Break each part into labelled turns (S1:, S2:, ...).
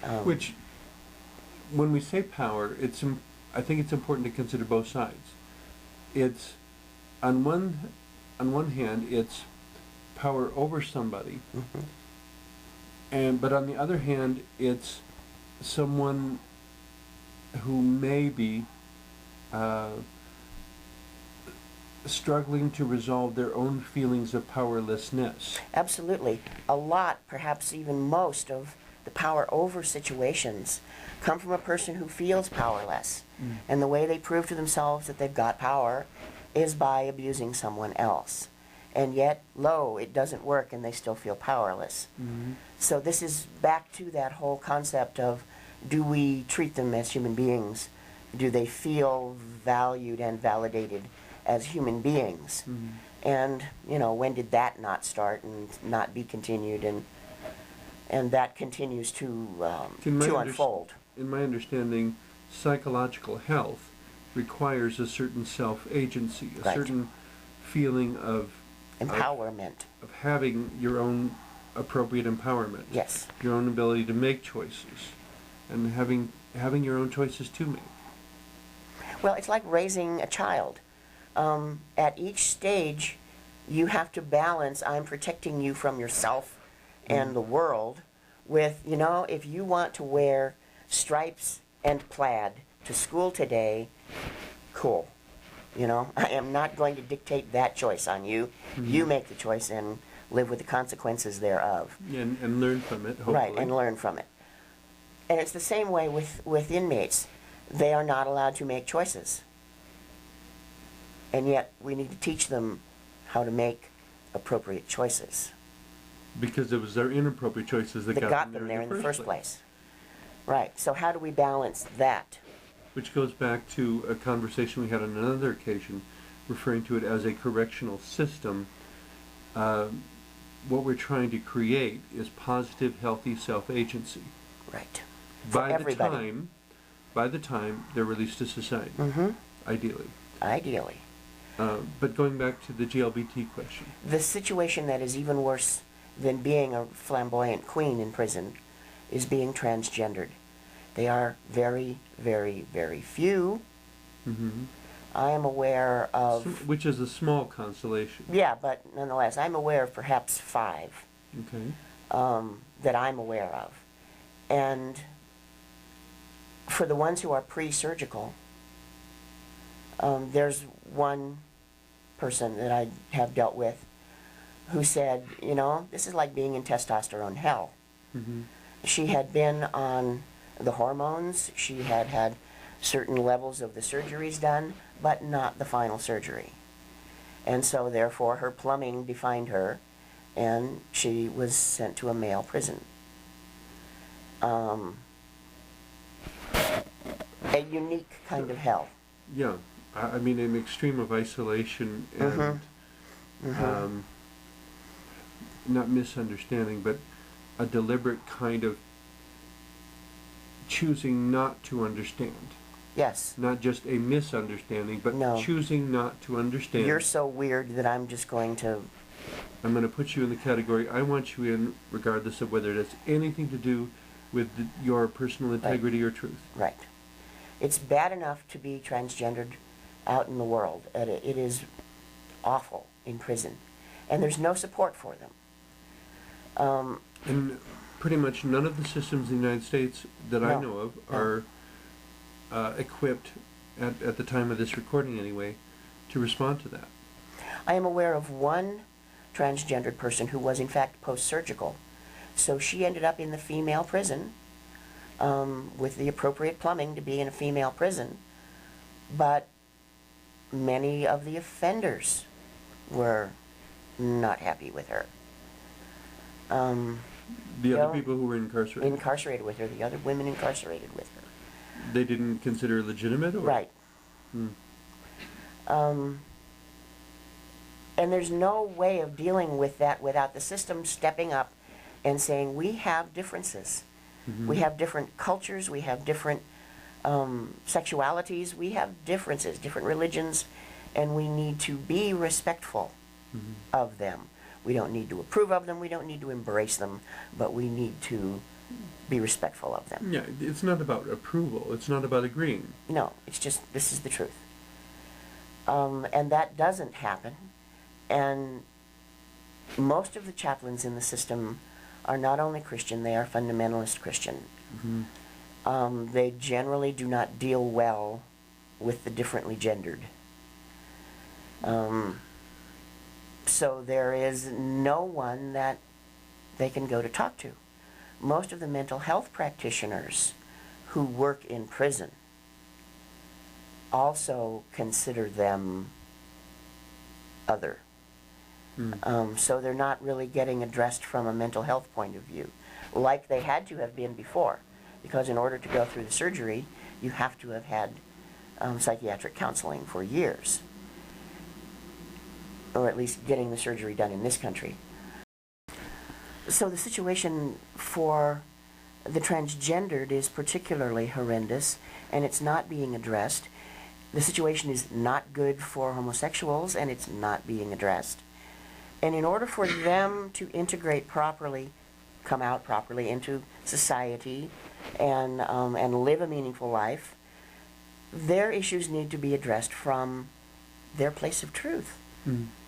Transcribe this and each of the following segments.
S1: Which, when we say power, I think it's important to consider both sides. It's on one hand, it's power over somebody, but on the other hand, it's someone who may be struggling to resolve their own feelings of powerlessness.
S2: Absolutely. A lot, perhaps even most, of the power over situations come from a person who feels powerless. And the way they prove to themselves that they've got power is by abusing someone else. And yet, lo, it doesn't work and they still feel powerless. So this is back to that whole concept of, do we treat them as human beings? Do they feel valued and validated as human beings? And, you know, when did that not start and not be continued? And that continues to unfold.
S1: In my understanding, psychological health requires a certain self-agency, a certain feeling of
S2: empowerment,
S1: of having your own appropriate empowerment.
S2: Yes.
S1: Your own ability to make choices, and having your own choices to make.
S2: Well, it's like raising a child. At each stage, you have to balance, I'm protecting you from yourself and the world, with, you know, if you want to wear stripes and plaid to school today, cool. You know, I am not going to dictate that choice on you. You make the choice and live with the consequences thereof.
S1: And learn from it, hopefully.
S2: Right, and learn from it. And it's the same way with inmates. They are not allowed to make choices. And yet, we need to teach them how to make appropriate choices.
S1: Because it was their inappropriate choices that
S2: got them there in the first place. Right, so how do we balance that?
S1: Which goes back to a conversation we had on another occasion, referring to it as a correctional system. What we're trying to create is positive, healthy self-agency.
S2: Right.
S1: By the time they're released to society, ideally.
S2: Ideally.
S1: But going back to the LGBT question.
S2: The situation that is even worse than being a flamboyant queen in prison is being transgendered. They are very, very, very few. I am aware of...
S1: Which is a small consolation.
S2: Yeah, but nonetheless, I'm aware of perhaps 5 that I'm aware of. And for the ones who are pre-surgical, there's one person that I have dealt with who said, you know, this is like being in testosterone hell. She had been on the hormones, she had had certain levels of the surgeries done, but not the final surgery. And so therefore her plumbing defined her, and she was sent to a male prison. A unique kind of hell.
S1: Yeah, I mean an extreme of isolation and not misunderstanding, but a deliberate kind of choosing not to understand.
S2: Yes.
S1: Not just a misunderstanding, but choosing not to understand.
S2: You're so weird that I'm just going to...
S1: I'm going to put you in the category I want you in, regardless of whether it has anything to do with your personal integrity or truth. Right.
S2: It's bad enough to be transgendered out in the world. It is awful in prison. And there's no support for them.
S1: And pretty much none of the systems in the United States that I know of are equipped, at the time of this recording anyway, to respond to that.
S2: I am aware of one transgendered person who was in fact post-surgical. So she ended up in the female prison with the appropriate plumbing to be in a female prison. But many of the offenders were not happy with her.
S1: The other people who were incarcerated?
S2: Incarcerated with her, the other women incarcerated with her.
S1: They didn't consider it legitimate? Or?
S2: Right. And there's no way of dealing with that without the system stepping up and saying, we have differences. We have different cultures, we have different sexualities, we have differences, different religions, and we need to be respectful of them. We don't need to approve of them, we don't need to embrace them, but we need to be respectful of them.
S1: Yeah, it's not about approval. It's not about agreeing.
S2: No, it's just, this is the truth. And that doesn't happen. And most of the chaplains in the system are not only Christian, they are fundamentalist Christian.
S1: Mm-hmm.
S2: They generally do not deal well with the differently gendered. So there is no one that they can go to talk to. Most of the mental health practitioners who work in prison also consider them other. So they're not really getting addressed from a mental health point of view, like they had to have been before, because in order to go through the surgery, you have to have had psychiatric counseling for years, or at least getting the surgery done in this country. So the situation for the transgendered is particularly horrendous, and it's not being addressed. The situation is not good for homosexuals, and it's not being addressed. And in order for them to integrate properly, come out properly into society, and live a meaningful life, their issues need to be addressed from their place of truth,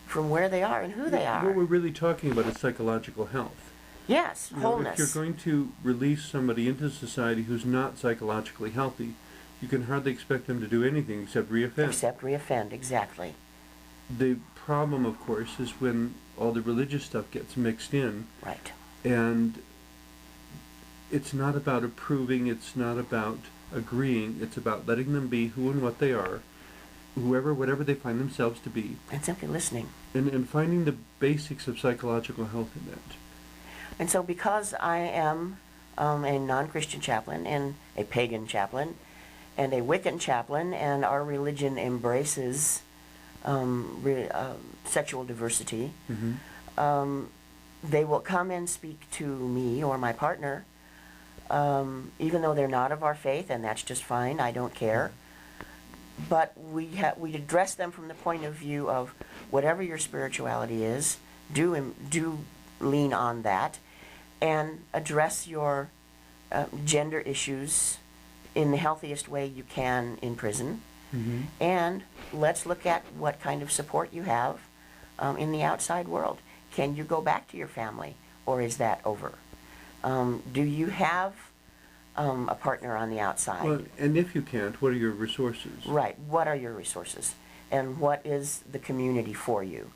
S2: from where they are and who they are.
S1: What we're really talking about is psychological health.
S2: Yes, wholeness.
S1: If you're going to release somebody into society who's not psychologically healthy, you can hardly expect them to do anything except reoffend.
S2: Except reoffend, exactly.
S1: The problem, of course, is when all the religious stuff gets mixed in.
S2: Right.
S1: And it's not about approving, it's not about agreeing, it's about letting them be who and what they are, whatever they find themselves to be.
S2: And simply listening.
S1: And finding the basics of psychological health in that.
S2: And so because I am a non-Christian chaplain and a pagan chaplain and a Wiccan chaplain, and our religion embraces sexual diversity, they will come and speak to me or my partner, even though they're not of our faith, and that's just fine, I don't care. But we address them from the point of view of whatever your spirituality is, do lean on that, and address your gender issues in the healthiest way you can in prison. And let's look at what kind of support you have in the outside world. Can you go back to your family, or is that over? Do you have a partner on the outside?
S1: Well, and if you can't, what are your resources?
S2: Right. What are your resources? And what is the community for you?